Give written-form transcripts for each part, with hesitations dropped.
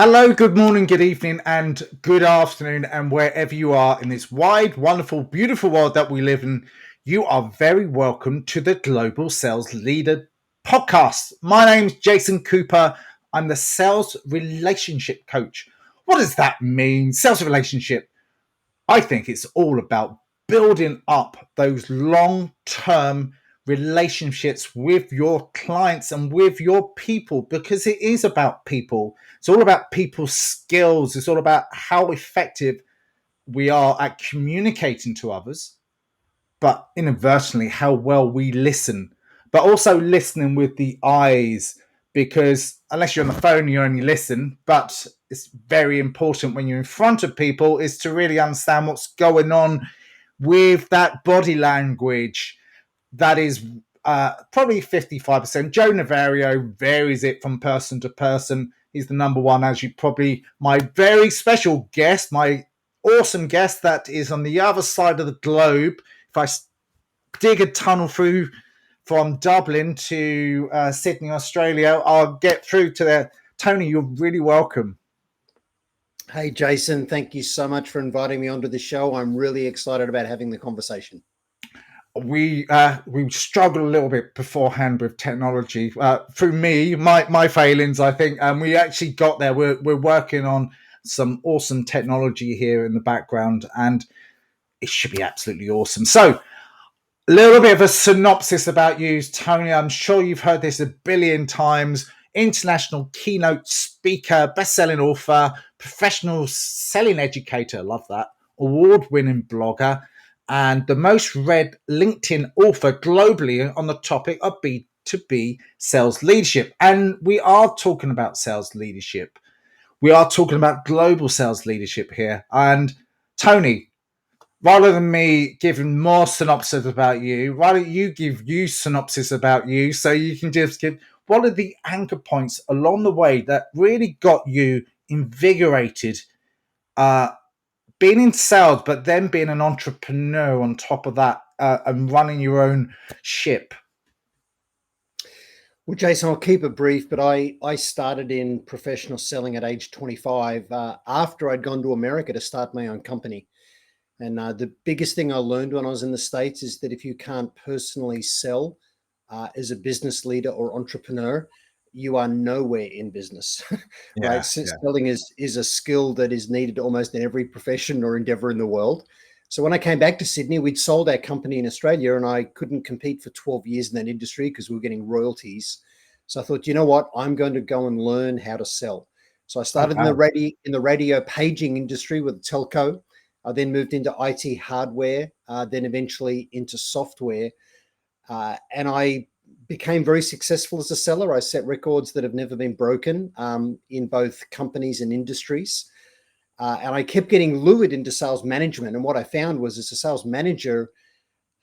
Hello, good morning, good evening, and good afternoon, and wherever you are in this wide, wonderful, beautiful world that we live in, you are very welcome to the Global Sales Leader Podcast. My name's Jason Cooper. I'm the sales relationship coach. What does that mean? Sales relationship. I think it's all about building up those long-term relationships with your clients and with your people, because it is about people. It's all about people's skills. It's all about how effective we are at communicating to others, but inadvertently how well we listen, but also listening with the eyes, because unless you're on the phone, you only listen. But it's very important when you're in front of people is to really understand what's going on with that body language. That is probably 55%. Joe Navario varies it from person to person. He's the number one, as you probably, my very special guest, my awesome guest that is on the other side of the globe. If I dig a tunnel through from Dublin to Sydney, Australia, I'll get through to there. Tony, you're really welcome. Hey, Jason, thank you so much for inviting me onto the show. I'm really excited about having the conversation. We struggled a little bit beforehand with technology. Through me, my failings, I think, and we actually got there. We're working on some awesome technology here in the background, and it should be absolutely awesome. So, a little bit of a synopsis about you, Tony. I'm sure you've heard this a billion times. International keynote speaker, best-selling author, professional selling educator, love that, award-winning blogger, and the most read LinkedIn author globally on the topic of B2B sales leadership. And we are talking about sales leadership. We are talking about global sales leadership here. And Tony, rather than me giving more synopsis about you, why don't you give you synopsis about you, so you can just give what are the anchor points along the way that really got you invigorated, being in sales, but then being an entrepreneur on top of that, and running your own ship. Well, Jason, I'll keep it brief, but I started in professional selling at age 25 after I'd gone to America to start my own company. And the biggest thing I learned when I was in the States is that if you can't personally sell as a business leader or entrepreneur, you are nowhere in business, right? Since selling is a skill that is needed almost in every profession or endeavor in the world. So when I came back to Sydney, we'd sold our company in Australia and I couldn't compete for 12 years in that industry because we were getting royalties. So I thought, you know what? I'm going to go and learn how to sell. So I started in the radio paging industry with telco. I then moved into IT hardware, then eventually into software. And I became very successful as a seller. I set records that have never been broken in both companies and industries. And I kept getting lured into sales management. And what I found was, as a sales manager,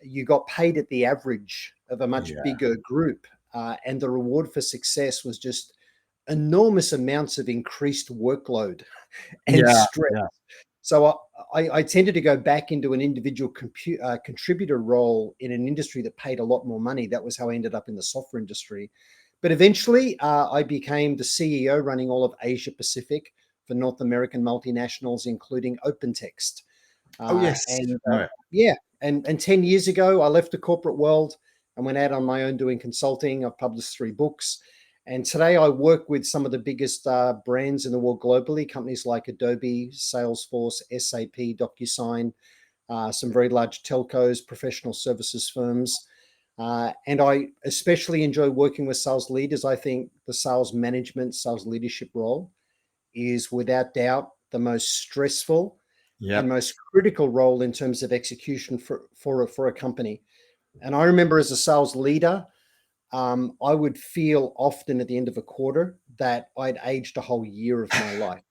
you got paid at the average of a much bigger group. And the reward for success was just enormous amounts of increased workload and stress. So I tended to go back into an individual contributor role in an industry that paid a lot more money. That was how I ended up in the software industry. But eventually, I became the CEO running all of Asia Pacific for North American multinationals, including OpenText. And 10 years ago, I left the corporate world and went out on my own doing consulting. I've published 3 books. And today I work with some of the biggest brands in the world globally, companies like Adobe, Salesforce, SAP, DocuSign, some very large telcos, professional services firms. And I especially enjoy working with sales leaders. I think the sales management, sales leadership role is without doubt the most stressful and most critical role in terms of execution for a company. And I remember as a sales leader, I would feel often at the end of a quarter that I'd aged a whole year of my life.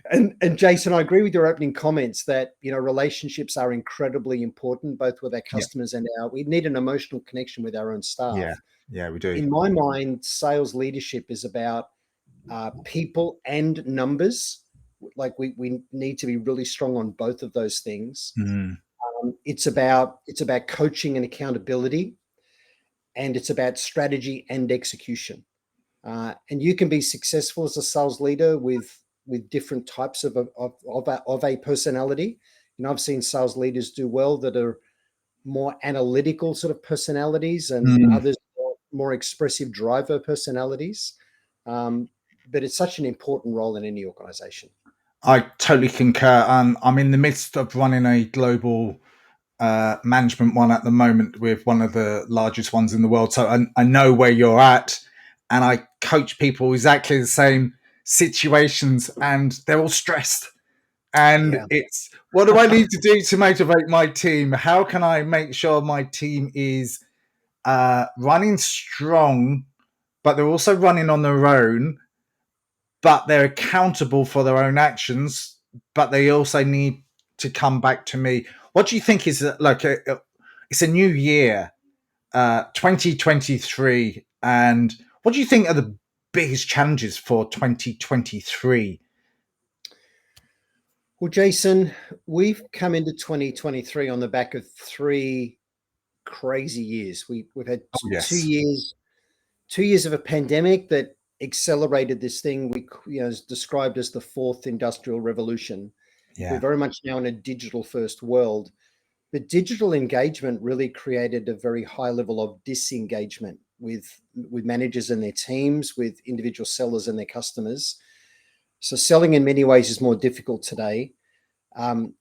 And Jason, I agree with your opening comments that, relationships are incredibly important, both with our customers and we need an emotional connection with our own staff. Yeah, we do. In my mind, sales leadership is about people and numbers. Like we need to be really strong on both of those things. It's about coaching and accountability. And it's about strategy and execution. And you can be successful as a sales leader with different types of a personality. I've seen sales leaders do well that are more analytical sort of personalities, and Mm, others more expressive driver personalities. But it's such an important role in any organization. I totally concur. I'm in the midst of running a global management one at the moment with one of the largest ones in the world. So I know where you're at, and I coach people exactly the same situations, and they're all stressed. And Yeah. it's, what do I need to do to motivate my team? How can I make sure my team is running strong, but they're also running on their own, but they're accountable for their own actions, but they also need to come back to me. What do you think is like it's a new year, 2023, and what do you think are the biggest challenges for 2023? Well, Jason, we've come into 2023 on the back of 3 crazy years. We've had Oh, two yes. years 2 years of a pandemic that accelerated this thing is described as the fourth industrial revolution. We're Yeah. very much now in a digital first world, but digital engagement really created a very high level of disengagement with managers and their teams, with individual sellers and their customers. So selling in many ways is more difficult today. Um,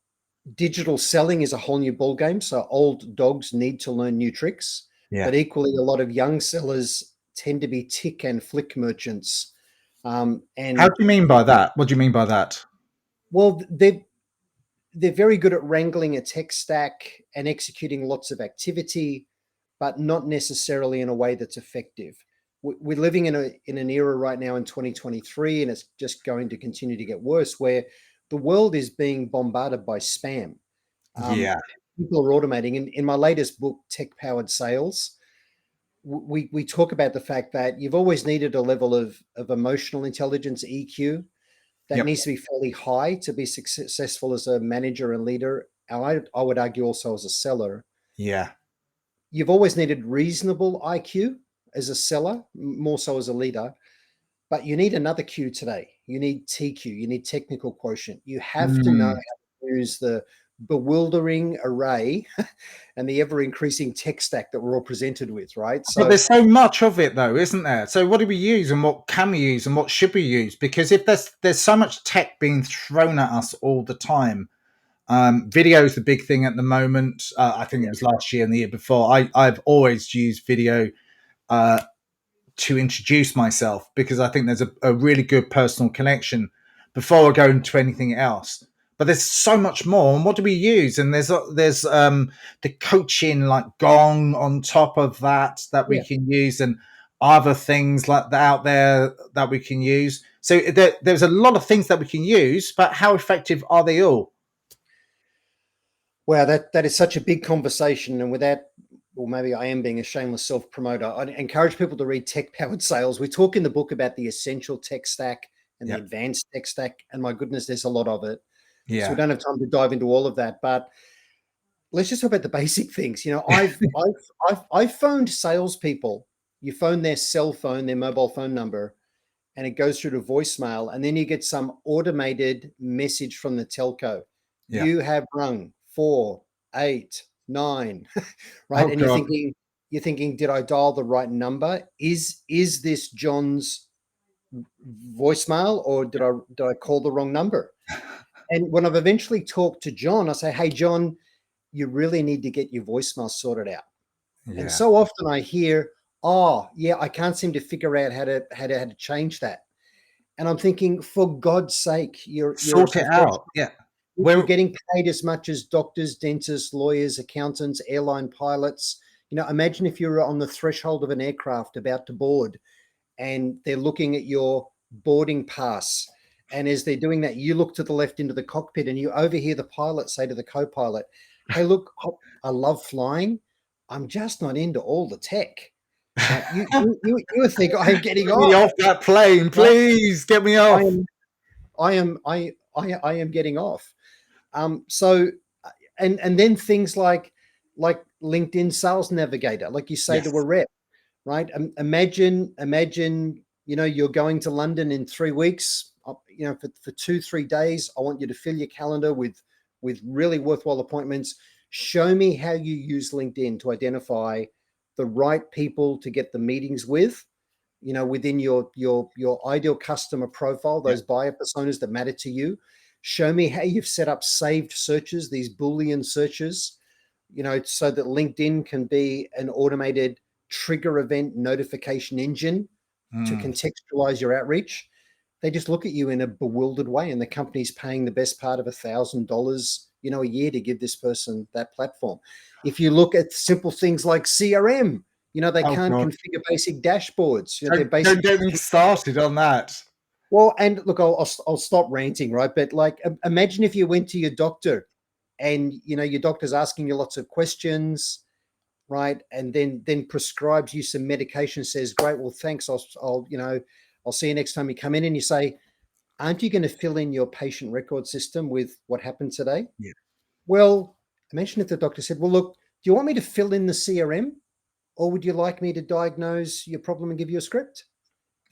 Digital selling is a whole new ballgame. So old dogs need to learn new tricks, Yeah. but equally, a lot of young sellers tend to be tick and flick merchants. How And do you mean by that? What do you mean by that? well, they're very good at wrangling a tech stack and executing lots of activity, but not necessarily in a way that's effective. We're living in an era right now in 2023, and it's just going to continue to get worse, where the world is being bombarded by spam. Um, Yeah. People are automating. In my latest book, Tech Powered Sales, we talk about the fact that you've always needed a level of emotional intelligence, EQ, that Yep. needs to be fairly high to be successful as a manager and leader. And I would argue also as a seller. Yeah. You've always needed reasonable IQ as a seller, more so as a leader. But you need another Q today. You need TQ. You need technical quotient. You have to know how Mm. to use the bewildering array and the ever increasing tech stack that we're all presented with, right? But So, there's so much of it, though, isn't there? So what do we use, and what can we use, and what should we use? Because if there's so much tech being thrown at us all the time. Video is the big thing at the moment. I think it yeah, was last year and the year before. I've always used video uh, to introduce myself because I think there's a really good personal connection before I go into anything else. But there's so much more. And what do we use? And there's the coaching like Gong on top of that we yeah. can use, and other things like that out there that we can use. So there's a lot of things that we can use, but how effective are they all? Wow, that is such a big conversation. And with that, well, maybe I am being a shameless self promoter. I encourage people to read Tech Powered Sales. We talk in the book about the essential tech stack and the Yeah, advanced tech stack. And my goodness, there's a lot of it. So we yeah, don't have time to dive into all of that. But let's just talk about the basic things. I've phoned salespeople. You phone their cell phone, their mobile phone number, and it goes through to voicemail, and then you get some automated message from the telco. yeah. You have rung 489, right? Oh And God. you're thinking, did I dial the right number? Is this John's voicemail, or did I call the wrong number? And when I've eventually talked to John, I say, hey John, you really need to get your voicemail sorted out. And Yeah. so often I hear, oh yeah, I can't seem to figure out how to change that. And I'm thinking, for God's sake, you're a Sort it out. professional. Yeah. You're Where getting paid as much as doctors, dentists, lawyers, accountants, airline pilots. Imagine if you're on the threshold of an aircraft about to board, and they're looking at your boarding pass. And as they're doing that, you look to the left into the cockpit and you overhear the pilot say to the co-pilot, hey, look, I love flying. I'm just not into all the tech. Now, you would think I am getting get me off, off that plane, right? please get me I off. am, I am getting off. So, and then things like LinkedIn Sales Navigator, like you say to a Yes. rep, right? Imagine you're going to London in 3 weeks, for 2-3 days. I want you to fill your calendar with really worthwhile appointments. Show me how you use LinkedIn to identify the right people to get the meetings with, within your ideal customer profile, those buyer personas that matter to you. Show me how you've set up saved searches, these Boolean searches, so that LinkedIn can be an automated trigger event notification engine to contextualize your outreach. They just look at you in a bewildered way, and the company's paying the best part of $1,000, a year to give this person that platform. If you look at simple things like CRM, they Oh can't God. configure basic dashboards. They're Don't basic. get me started on that. Well, and look, I'll stop ranting, right? But like, imagine if you went to your doctor, and your doctor's asking you lots of questions, right? And then prescribes you some medication, says, "Great, well, thanks. I'll see you next time you come in." And you say, "Aren't you going to fill in your patient record system with what happened today?" Yeah. Well, imagine if the doctor said, "Well, look, do you want me to fill in the CRM, or would you like me to diagnose your problem and give you a script?"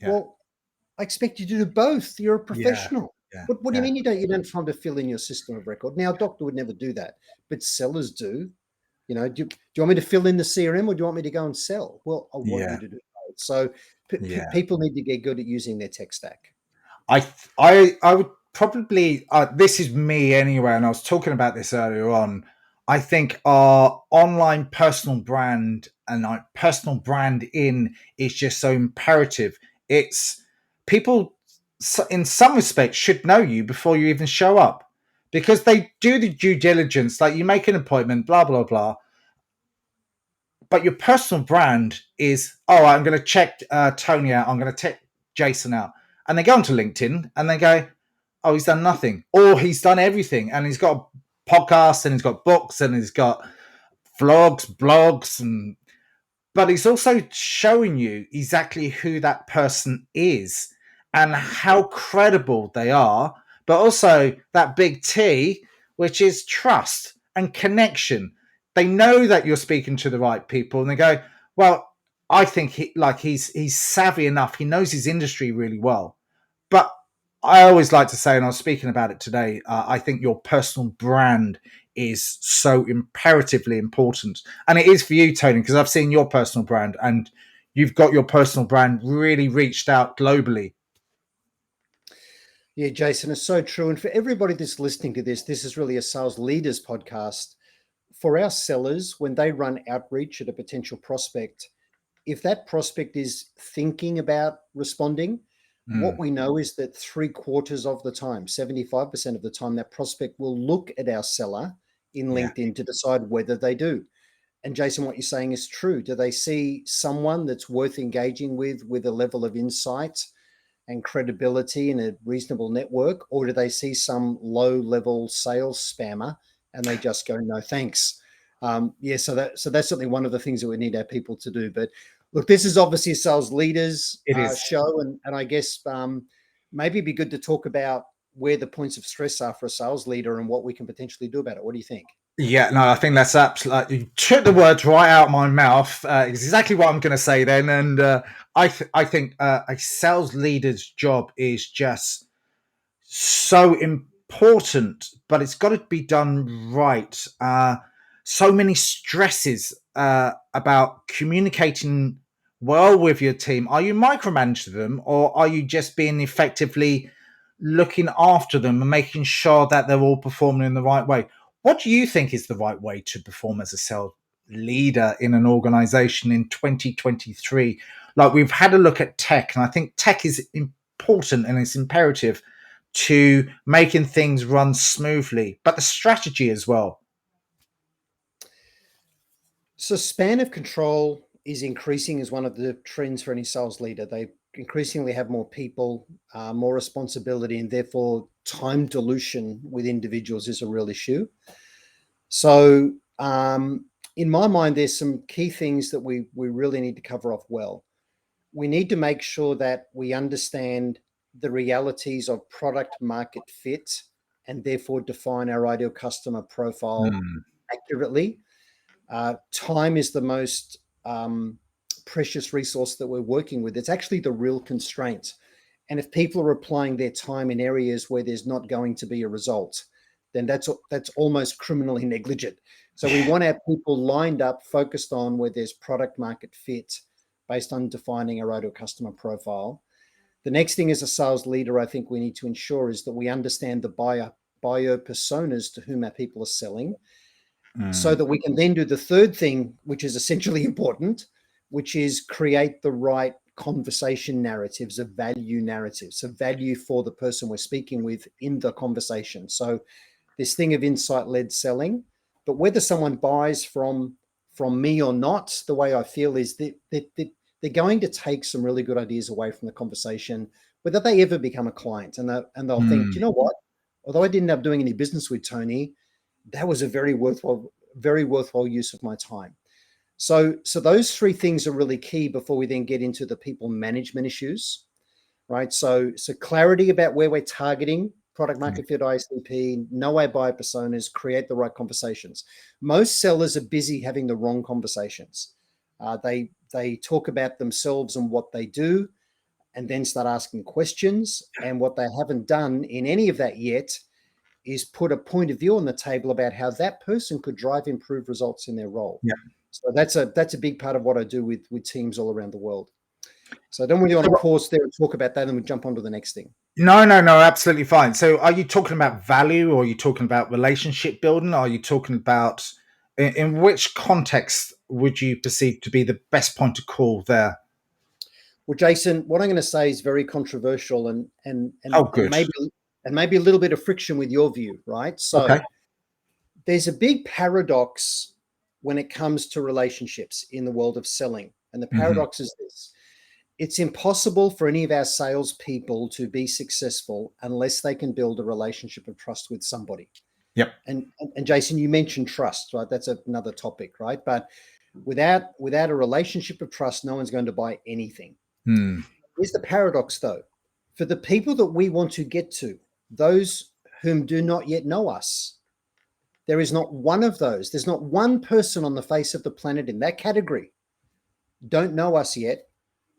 Yeah. Well, I expect you to do both. You're a Yeah. professional. Yeah. What do you Yeah. mean you don't have time to fill in your system of record? Now, a doctor would never do that, but sellers do. Do you want me to fill in the CRM, or do you want me to go and sell? Well, I want you Yeah. to do both. So Yeah. people need to get good at using their tech stack. I would probably this is me anyway, and I was talking about this earlier on. I think our online personal brand and our personal brand in is just so imperative. It's people in some respects should know you before you even show up, because they do the due diligence. Like, you make an appointment, blah blah blah, but your personal brand is, oh, I'm going to check Tony out, I'm going to check Jason out, and they go onto LinkedIn and they go, oh, he's done nothing, or he's done everything, and he's got podcasts and he's got books and he's got vlogs, blogs, and but he's also showing you exactly who that person is and how credible they are, but also that big T, which is trust and connection. They know that you're speaking to the right people, and they go, well, I think he's savvy enough. He knows his industry really well. But I always like to say, and I was speaking about it today, I think your personal brand is so imperatively important. And it is for you, Tony, because I've seen your personal brand, and you've got your personal brand really reached out globally. Yeah, Jason, it's so true. And for everybody that's listening to this, this is really a sales leaders podcast. For our sellers, when they run outreach at a potential prospect, if that prospect is thinking about responding, what we know is that 3/4 of the time, 75% of the time, that prospect will look at our seller in Yeah. LinkedIn to decide whether they do. And Jason, what you're saying is true. Do they see someone that's worth engaging with a level of insight and credibility in a reasonable network, or do they see some low-level sales spammer and they just go, no thanks? So that's certainly one of the things that we need our people to do. But look, this is obviously a sales leaders It is. show, and I guess maybe it'd be good to talk about where the points of stress are for a sales leader and what we can potentially do about it. What do you think? Yeah, no, I think that's absolutely. You took the words right out of my mouth. It's exactly what I'm going to say then, and I think a sales leader's job is just so important, but it's got to be done right. So many stresses about communicating well with your team. Are you micromanaging them, or are you just being effectively looking after them and making sure that they're all performing in the right way? What do you think is the right way to perform as a sales leader in an organization in 2023? Like, we've had a look at tech, and I think tech is important and it's imperative to making things run smoothly, but the strategy as well. So span of control is increasing as one of the trends for any sales leader. They increasingly have more people, more responsibility, and therefore time dilution with individuals is a real issue. So in my mind, there's some key things that we really need to cover off well. We need to make sure that we understand the realities of product market fit and therefore define our ideal customer profile accurately. Time is the most precious resource that we're working with. It's actually the real constraint. And if people are applying their time in areas where there's not going to be a result, then that's almost criminally negligent. So we want our people lined up, focused on where there's product market fit based on defining our ideal customer profile. The next thing as a sales leader, I think we need to ensure is that we understand the buyer personas to whom our people are selling, so that we can then do the third thing, which is essentially important, which is create the right conversation narratives, of value narratives, of value for the person we're speaking with in the conversation. So this thing of insight-led selling, but whether someone buys from me or not, the way I feel is that they're going to take some really good ideas away from the conversation, whether they ever become a client, and they'll think, do you know what? Although I didn't end up doing any business with Tony, that was a very worthwhile use of my time. So those three things are really key before we then get into the people management issues, right? So clarity about where we're targeting, product market fit, ICP, know our buyer personas, create the right conversations. Most sellers are busy having the wrong conversations. They talk about themselves and what they do, and then start asking questions. And what they haven't done in any of that yet is put a point of view on the table about how that person could drive improved results in their role. Yeah. So that's a big part of what I do with teams all around the world. So I don't really want to pause there and talk about that, and we jump on to the next thing. No, absolutely fine. So are you talking about value, or are you talking about relationship building? Are you talking about, in which context would you perceive to be the best point of call there? Well, Jason, what I'm going to say is very controversial and Good. maybe a little bit of friction with your view, right? So there's a big paradox when it comes to relationships in the world of selling. And the paradox is this: it's impossible for any of our salespeople to be successful unless they can build a relationship of trust with somebody. Yep. And Jason, you mentioned trust, right? That's another topic, right? But without a relationship of trust, no one's going to buy anything. Here's the paradox, though. For the people that we want to get to, those whom do not yet know us, there is not one of those. There's not one person on the face of the planet in that category don't know us yet.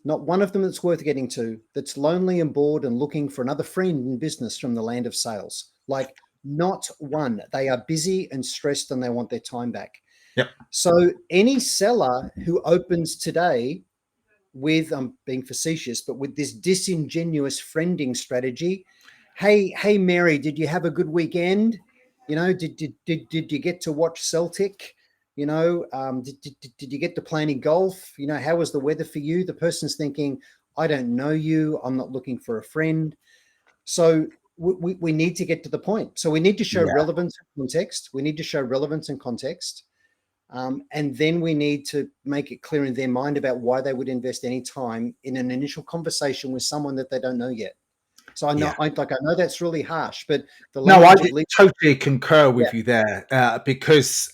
Not one of them that's worth getting to, that's lonely and bored and looking for another friend in business from the land of sales. Like, not one. They are busy and stressed, and they want their time back. Yep. So any seller who opens today with, I'm being facetious, but with this disingenuous friending strategy, hey Mary, did you have a good weekend? You know, did you get to watch Celtic? You know, did you get to play any golf? You know, how was the weather for you? The person's thinking, I don't know you. I'm not looking for a friend. So we need to get to the point. So we need to show relevance and context. We need to show relevance and context. And then we need to make it clear in their mind about why they would invest any time in an initial conversation with someone that they don't know yet. So I know, I know that's really harsh, but I totally concur with you there, because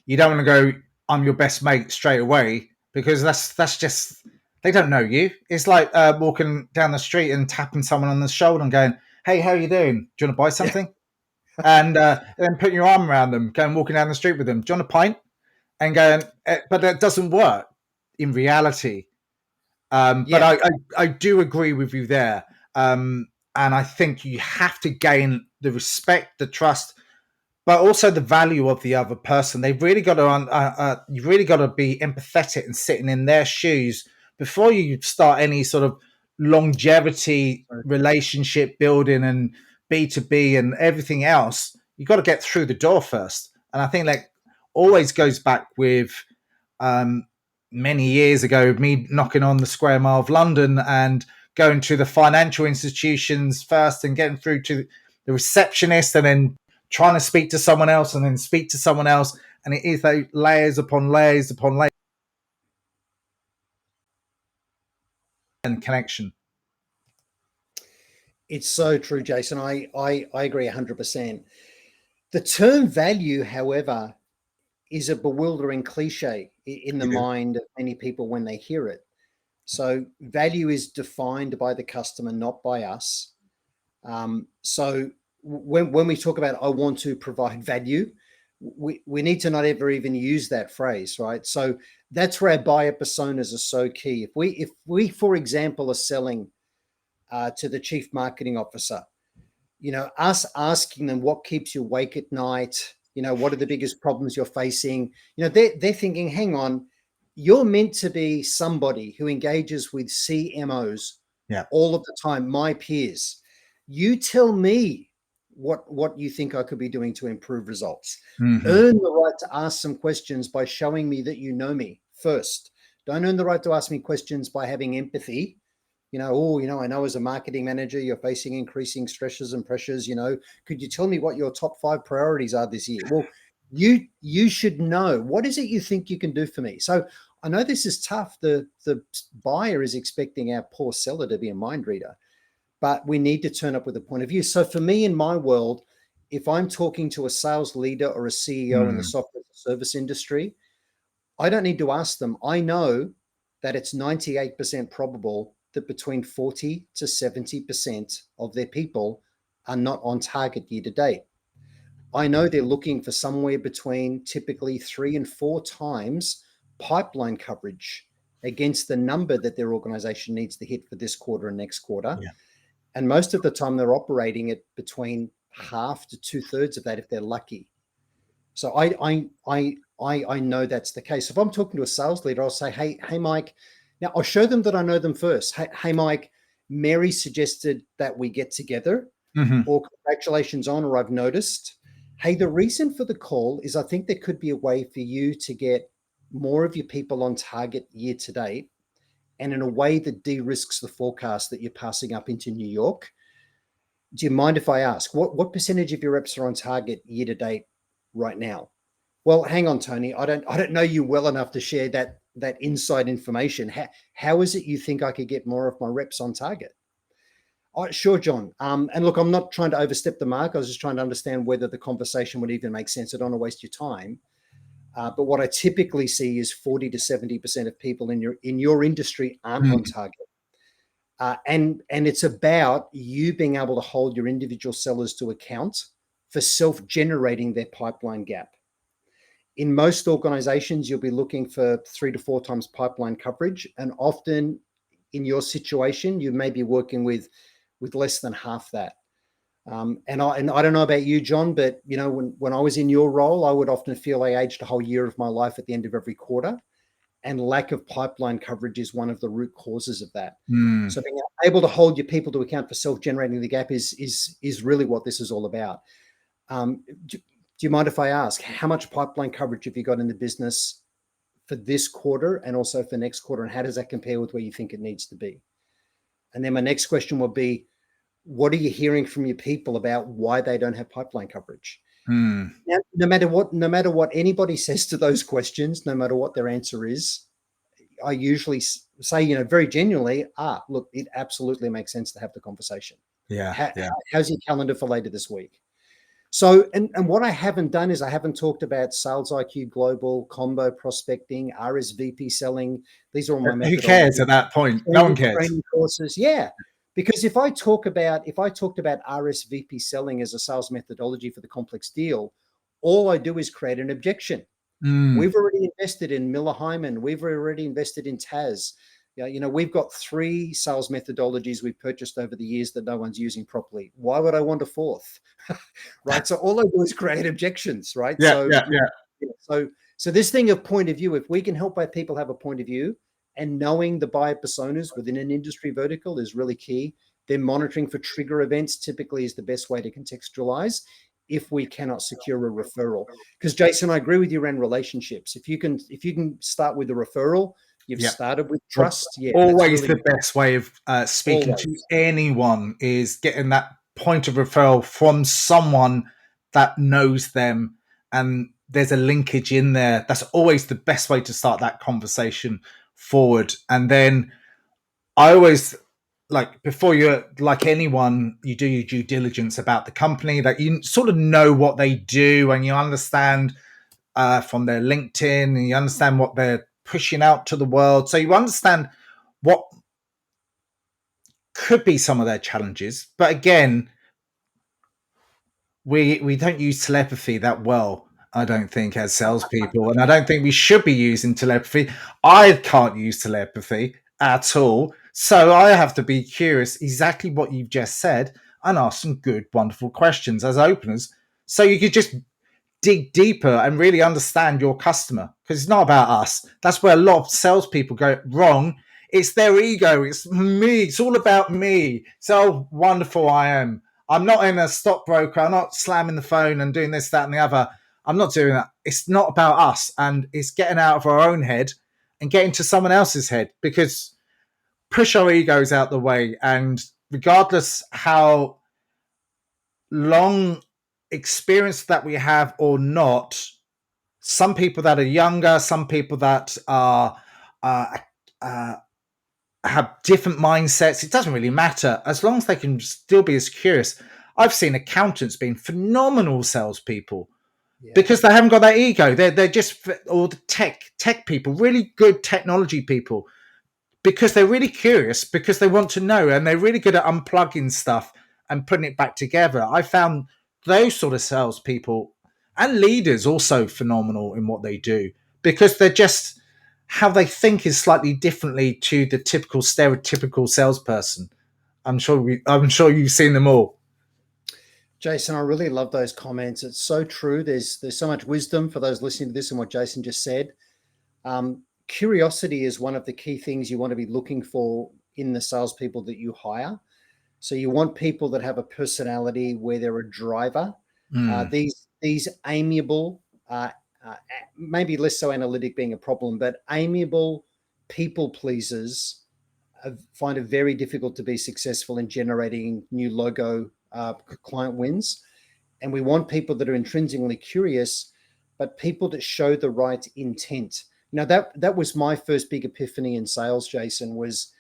you don't want to go, I'm your best mate straight away, because that's just, they don't know you. It's like walking down the street and tapping someone on the shoulder and going, hey, how you doing? Do you want to buy something? And then putting your arm around them, going walking down the street with them. Do you want a pint? And going, but that doesn't work in reality. But I do agree with you there. And I think you have to gain the respect, the trust, but also the value of the other person. They've really got to, you've really got to be empathetic and sitting in their shoes before you start any sort of longevity relationship building and B2B and everything else. You've got to get through the door first. And I think that always goes back with many years ago, me knocking on the square mile of London and going to the financial institutions first and getting through to the receptionist and then trying to speak to someone else and then speak to someone else. And it is those layers upon layers upon layers and connection. It's so true, Jason. I agree 100%. The term value, however, is a bewildering cliche in the mind of many people when they hear it. So value is defined by the customer, not by us. So when we talk about, I want to provide value, we need to not ever even use that phrase, right? So That's where our buyer personas are so key. If we, for example, are selling to the chief marketing officer, us asking them what keeps you awake at night, what are the biggest problems you're facing, they're thinking, hang on, you're meant to be somebody who engages with CMOs Yeah. all of the time, my peers. You tell me what you think I could be doing to improve results. Mm-hmm. Earn the right to ask some questions by showing me that you know me first. Don't earn the right to ask me questions by having empathy. I know as a marketing manager, you're facing increasing stresses and pressures. Could you tell me what your top 5 priorities are this year? Well, you should know, what is it you think you can do for me? So I know this is tough. The buyer is expecting our poor seller to be a mind reader, but we need to turn up with a point of view. So for me, in my world, if I'm talking to a sales leader or a CEO in the software service industry, I don't need to ask them. I know that it's 98% probable that between 40 to 70% of their people are not on target year to date. I know they're looking for somewhere between typically 3 and 4 times pipeline coverage against the number that their organization needs to hit for this quarter and next quarter. Yeah. And most of the time they're operating at between half to 2/3 of that if they're lucky. So I know that's the case. If I'm talking to a sales leader, I'll say, hey, Mike. Now I'll show them that I know them first. Hey, Mike. Mary suggested that we get together, Mm-hmm. or congratulations on, or I've noticed. Hey, the reason for the call is I think there could be a way for you to get more of your people on target year to date, and in a way that de-risks the forecast that you're passing up into New York. Do you mind if I ask what percentage of your reps are on target year to date right now? Well, hang on, Tony. I don't know you well enough to share that inside information. How is it you think I could get more of my reps on target? Oh, sure, John. And look, I'm not trying to overstep the mark. I was just trying to understand whether the conversation would even make sense. I don't want to waste your time. But what I typically see is 40 to 70% of people in your industry aren't on target. And it's about you being able to hold your individual sellers to account for self-generating their pipeline gap. In most organizations, you'll be looking for 3 to 4 times pipeline coverage. And often in your situation, you may be working with less than half that. And I don't know about you, John, but when I was in your role, I would often feel I aged a whole year of my life at the end of every quarter. And lack of pipeline coverage is one of the root causes of that. So being able to hold your people to account for self-generating the gap is really what this is all about. Do you mind if I ask, how much pipeline coverage have you got in the business for this quarter and also for next quarter? And how does that compare with where you think it needs to be? And then my next question will be, what are you hearing from your people about why they don't have pipeline coverage? Now, no matter what anybody says to those questions, no matter what their answer is, I usually say, very genuinely, look, it absolutely makes sense to have the conversation. Yeah. How's your calendar for later this week? So, and what I haven't done is I haven't talked about SalesIQ Global, combo prospecting, RSVP selling. These are all my methodologies. Who cares at that point? No one cares. Training courses, yeah. Because if I talked about RSVP selling as a sales methodology for the complex deal, all I do is create an objection. We've already invested in Miller Hyman. We've already invested in Taz. We've got 3 sales methodologies we've purchased over the years that no one's using properly. Why would I want a 4th? Right. So all I do is create objections, right? Yeah. So this thing of point of view, if we can help our people have a point of view, and knowing the buyer personas within an industry vertical is really key. Then monitoring for trigger events typically is the best way to contextualize if we cannot secure a referral. Because Jason, I agree with you around relationships. If you can start with a referral, you've started with trust. Yeah, always really the best way of speaking to anyone is getting that point of referral from someone that knows them, and there's a linkage in there. That's always the best way to start that conversation forward. And then I always, like, before you, like anyone, you do your due diligence about the company, that you sort of know what they do and you understand from their LinkedIn, and you understand what they're pushing out to the world. So you understand what could be some of their challenges. But again, we don't use telepathy that well. I don't think, as salespeople, and I don't think we should be using telepathy. I can't use telepathy at all. So I have to be curious exactly what you've just said and ask some good, wonderful questions as openers. So you could just dig deeper and really understand your customer, because it's not about us. That's where a lot of salespeople go wrong. It's their ego. It's me. It's all about me. So wonderful I am. I'm not in a stockbroker. I'm not slamming the phone and doing this, that, and the other. I'm not doing that. It's not about us, and it's getting out of our own head and getting to someone else's head, because push our egos out the way. And regardless how long experience that we have or not, some people that are younger, some people that are uh, uh, have different mindsets. It doesn't really matter as long as they can still be as curious. I've seen accountants being phenomenal salespeople because they haven't got that ego. They're just, or the tech people, really good technology people, because they're really curious, because they want to know, and they're really good at unplugging stuff and putting it back together. I found those sort of salespeople and leaders also phenomenal in what they do, because they're just, how they think is slightly differently to the typical stereotypical salesperson. I'm sure you've seen them all. Jason, I really love those comments. It's so true. There's so much wisdom for those listening to this and what Jason just said. Curiosity is one of the key things you want to be looking for in the salespeople that you hire. So you want people that have a personality where they're a driver. These amiable, maybe less so analytic being a problem, but amiable people pleasers find it very difficult to be successful in generating new logo client wins. And we want people that are intrinsically curious, but people that show the right intent. Now, that was my first big epiphany in sales, Jason, was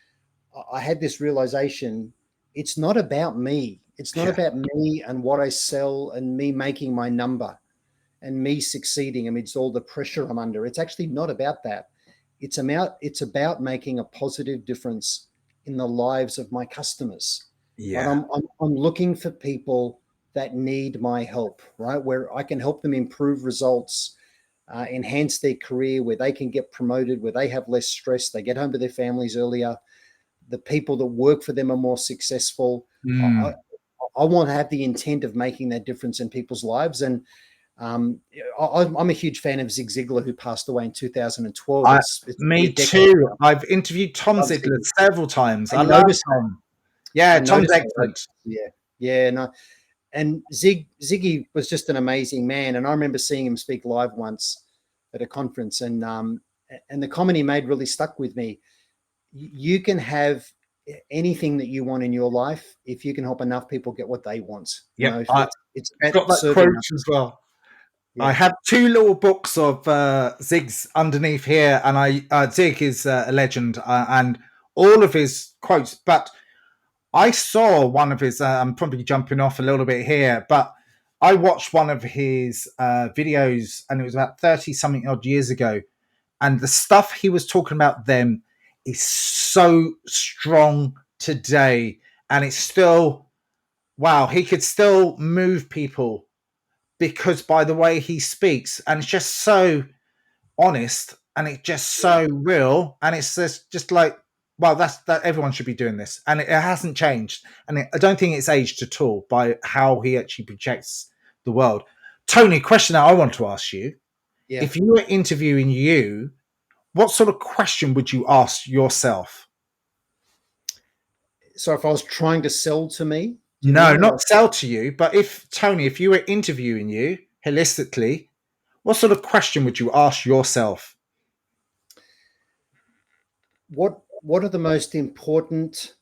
I had this realization. It's not about me. It's not about me and what I sell and me making my number and me succeeding amidst all the pressure I'm under. It's actually not about that. It's about making a positive difference in the lives of my customers. Yeah. Right? I'm looking for people that need my help, right? Where I can help them improve results, enhance their career, where they can get promoted, where they have less stress, they get home to their families earlier. The people that work for them are more successful. I want to have the intent of making that difference in people's lives. And I'm a huge fan of Zig Ziglar, who passed away in 2012. Me too. I've interviewed Tom Ziglar several times. I love Tom. Yeah, Tom's excellent. Yeah. No, and Ziggy was just an amazing man. And I remember seeing him speak live once at a conference, and the comment he made really stuck with me. You can have anything that you want in your life if you can help enough people get what they want. Yeah, it's got that quote as well. Yeah. I have two little books of Zig's underneath here, and Zig is a legend, and all of his quotes. But I saw one of his. I'm probably jumping off a little bit here, but I watched one of his videos, and it was about 30-something odd years ago, and the stuff he was talking about then is so strong today, and it's still, wow, he could still move people because by the way he speaks, and it's just so honest, and it's just so real, and it's just like, well, that everyone should be doing this, and it hasn't changed, and I don't think it's aged at all by how he actually projects the world. Tony, question that I want to ask you: if you were interviewing you, what sort of question would you ask yourself? So if I was trying to sell to me? No, not sell to you, but Tony, if you were interviewing you holistically, what sort of question would you ask yourself? What are the most important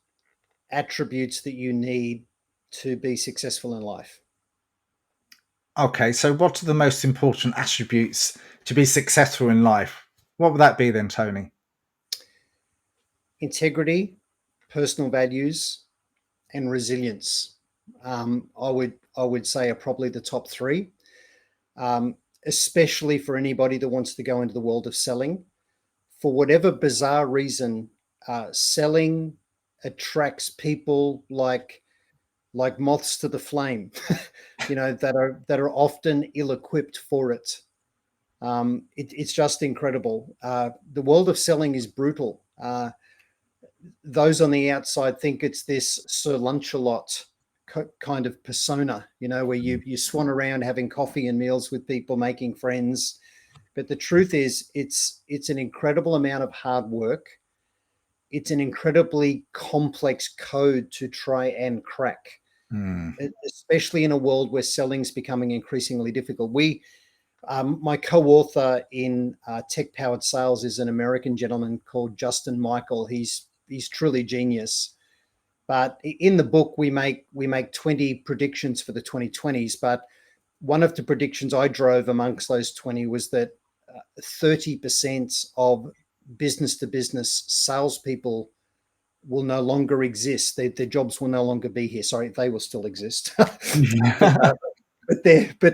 attributes that you need to be successful in life? Okay, so what are the most important attributes to be successful in life? What would that be then, Tony? Integrity, personal values, and resilience. I would say are probably the top three, especially for anybody that wants to go into the world of selling. For whatever bizarre reason, selling attracts people like moths to the flame. that are often ill-equipped for it. It's just incredible. The world of selling is brutal. Those on the outside think it's this Sir Lunch-a-lot kind of persona, where you swan around having coffee and meals with people, making friends. But the truth is, it's an incredible amount of hard work. It's an incredibly complex code to try and crack, especially in a world where selling is becoming increasingly difficult. My co-author in Tech-Powered Sales is an American gentleman called Justin Michael. He's truly genius. But in the book, we make 20 predictions for the 2020s. But one of the predictions I drove amongst those 20 was that 30% of business-to-business salespeople will no longer exist. Their jobs will no longer be here. Sorry, they will still exist. But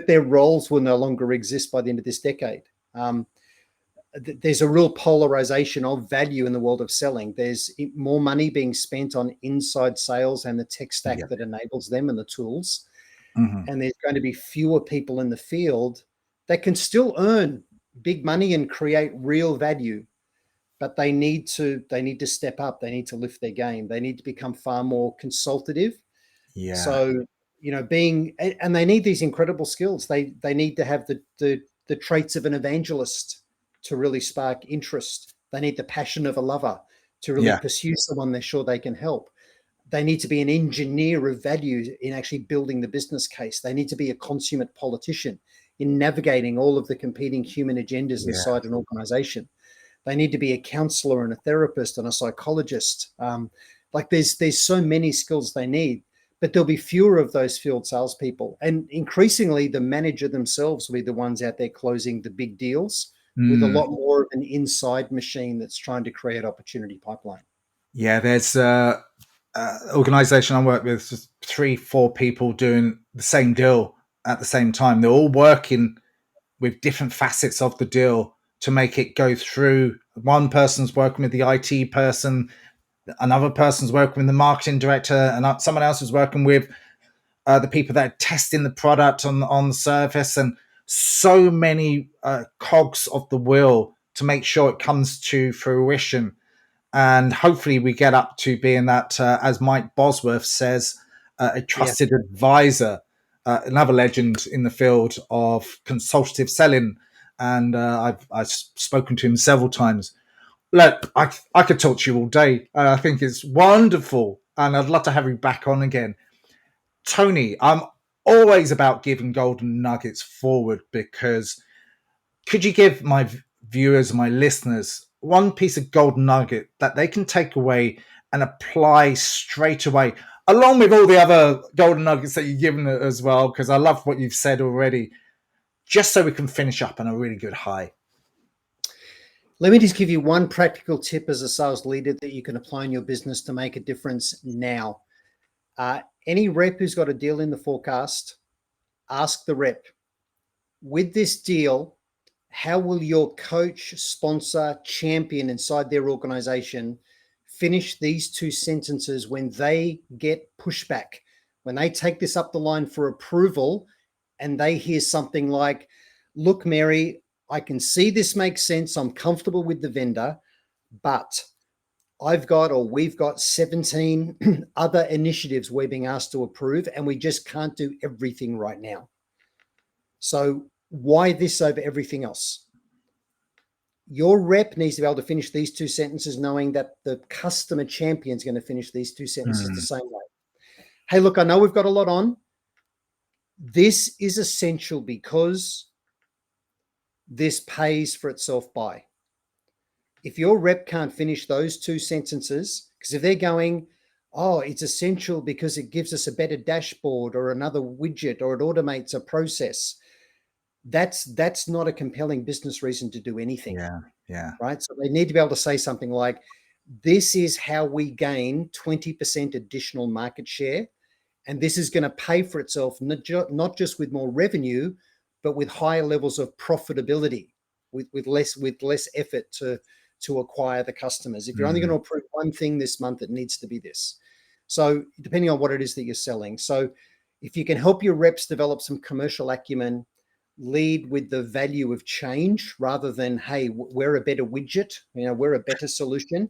their roles will no longer exist by the end of this decade. There's a real polarization of value in the world of selling. There's more money being spent on inside sales and the tech stack that enables them and the tools. And there's going to be fewer people in the field that can still earn big money and create real value, but they need to step up. They need to lift their game. They need to become far more consultative. Yeah. So, and they need these incredible skills. They need to have the traits of an evangelist to really spark interest. They need the passion of a lover to really pursue someone they're sure they can help. They need to be an engineer of value in actually building the business case. They need to be a consummate politician in navigating all of the competing human agendas inside an organization. They need to be a counselor and a therapist and a psychologist. There's so many skills they need, but there'll be fewer of those field salespeople. And increasingly, the manager themselves will be the ones out there closing the big deals with a lot more of an inside machine that's trying to create opportunity pipeline. Yeah, there's an organization I work with, just 3-4 people doing the same deal at the same time. They're all working with different facets of the deal to make it go through. One person's working with the IT person, another person's working with the marketing director, and someone else is working with the people that are testing the product on the surface, and so many cogs of the wheel to make sure it comes to fruition. And hopefully we get up to being that, as Mike Bosworth says, a trusted advisor, another legend in the field of consultative selling. And I've spoken to him several times. Look, I could talk to you all day. I think it's wonderful, and I'd love to have you back on again. Tony, I'm always about giving golden nuggets forward, because could you give my viewers, my listeners, one piece of golden nugget that they can take away and apply straight away, along with all the other golden nuggets that you've given as well, because I love what you've said already, just so we can finish up on a really good high? Let me just give you one practical tip as a sales leader that you can apply in your business to make a difference now. Any rep who's got a deal in the forecast, ask the rep, with this deal, how will your coach, sponsor, champion inside their organization finish these 2 sentences when they get pushback, when they take this up the line for approval and they hear something like, look, Mary, I can see this makes sense. I'm comfortable with the vendor, but we've got 17 other initiatives we're being asked to approve, and we just can't do everything right now. So why this over everything else? Your rep needs to be able to finish these 2 sentences knowing that the customer champion is going to finish these 2 sentences the same way. Hey, look, I know we've got a lot on. This is essential because this pays for itself by. If your rep can't finish those 2 sentences, because if they're going, oh, it's essential because it gives us a better dashboard or another widget or it automates a process, that's not a compelling business reason to do anything. Yeah. Right. So they need to be able to say something like, this is how we gain 20% additional market share. And this is going to pay for itself, not just with more revenue, but with higher levels of profitability, with less effort to acquire the customers. If you're only going to approve one thing this month, it needs to be this. So depending on what it is that you're selling. So If you can help your reps develop some commercial acumen, lead with the value of change rather than, hey, we're a better widget, we're a better solution.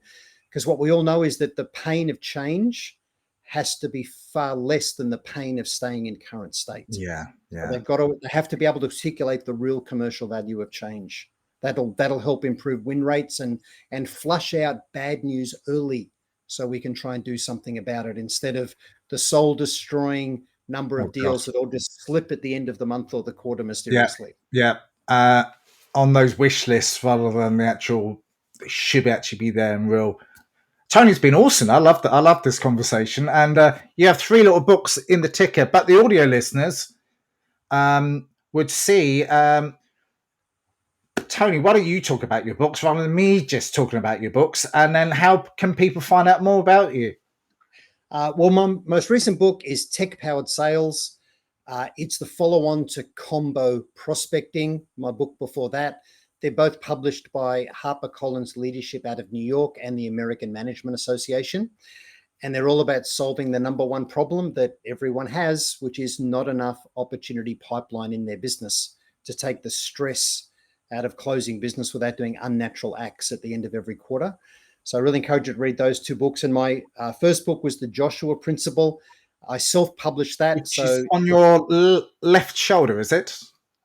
Because what we all know is that the pain of change has to be far less than the pain of staying in current state. Yeah. So they have to be able to articulate the real commercial value of change. That'll help improve win rates and flush out bad news early, so we can try and do something about it instead of the soul destroying number of deals that all just slip at the end of the month or the quarter mysteriously. Yeah. On those wish lists rather than the actual, they should actually be there in real. Tony's been awesome. I love this conversation. And you have 3 little books in the ticker, but the audio listeners would see. Tony, why don't you talk about your books rather than me just talking about your books? And then how can people find out more about you? Well, my most recent book is Tech Powered Sales. It's the follow-on to Combo Prospecting, my book before that. They're both published by HarperCollins Leadership out of New York and the American Management Association. And they're all about solving the number one problem that everyone has, which is not enough opportunity pipeline in their business to take the stress out of closing business without doing unnatural acts at the end of every quarter. So I really encourage you to read those 2 books. And my first book was The Joshua Principle. I self-published that. Which is on your left shoulder, is it?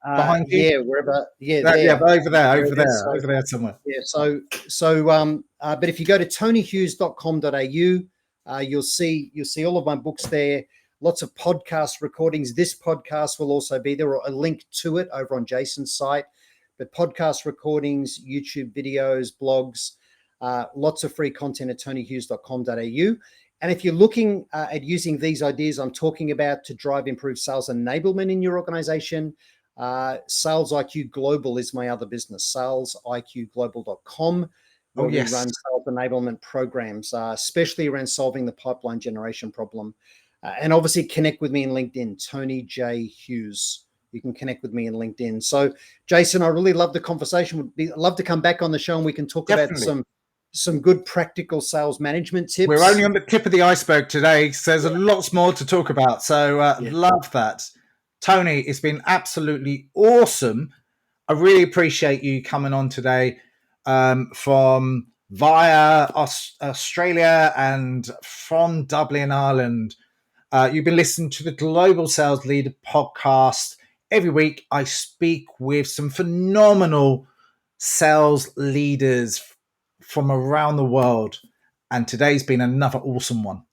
Behind you? Yeah, wherever. Yeah, there. Yeah, over there somewhere. Yeah. But if you go to tonyhughes.com.au, you'll see all of my books there. Lots of podcast recordings. This podcast will also be there, or a link to it over on Jason's site. But podcast recordings, YouTube videos, blogs, lots of free content at tonyhughes.com.au. And if you're looking at using these ideas I'm talking about to drive improved sales enablement in your organization, Sales IQ Global is my other business, salesiqglobal.com, where we run sales enablement programs, especially around solving the pipeline generation problem. And obviously connect with me in LinkedIn, Tony J. Hughes. You can connect with me in LinkedIn. So, Jason, I really love the conversation. I'd love to come back on the show and we can talk about some good practical sales management tips. We're only on the tip of the iceberg today, so there's lots more to talk about. So love that. Tony, it's been absolutely awesome. I really appreciate you coming on today from via Australia and from Dublin, Ireland. You've been listening to the Global Sales Leader Podcast. Every week I speak with some phenomenal sales leaders from around the world, and today's been another awesome one.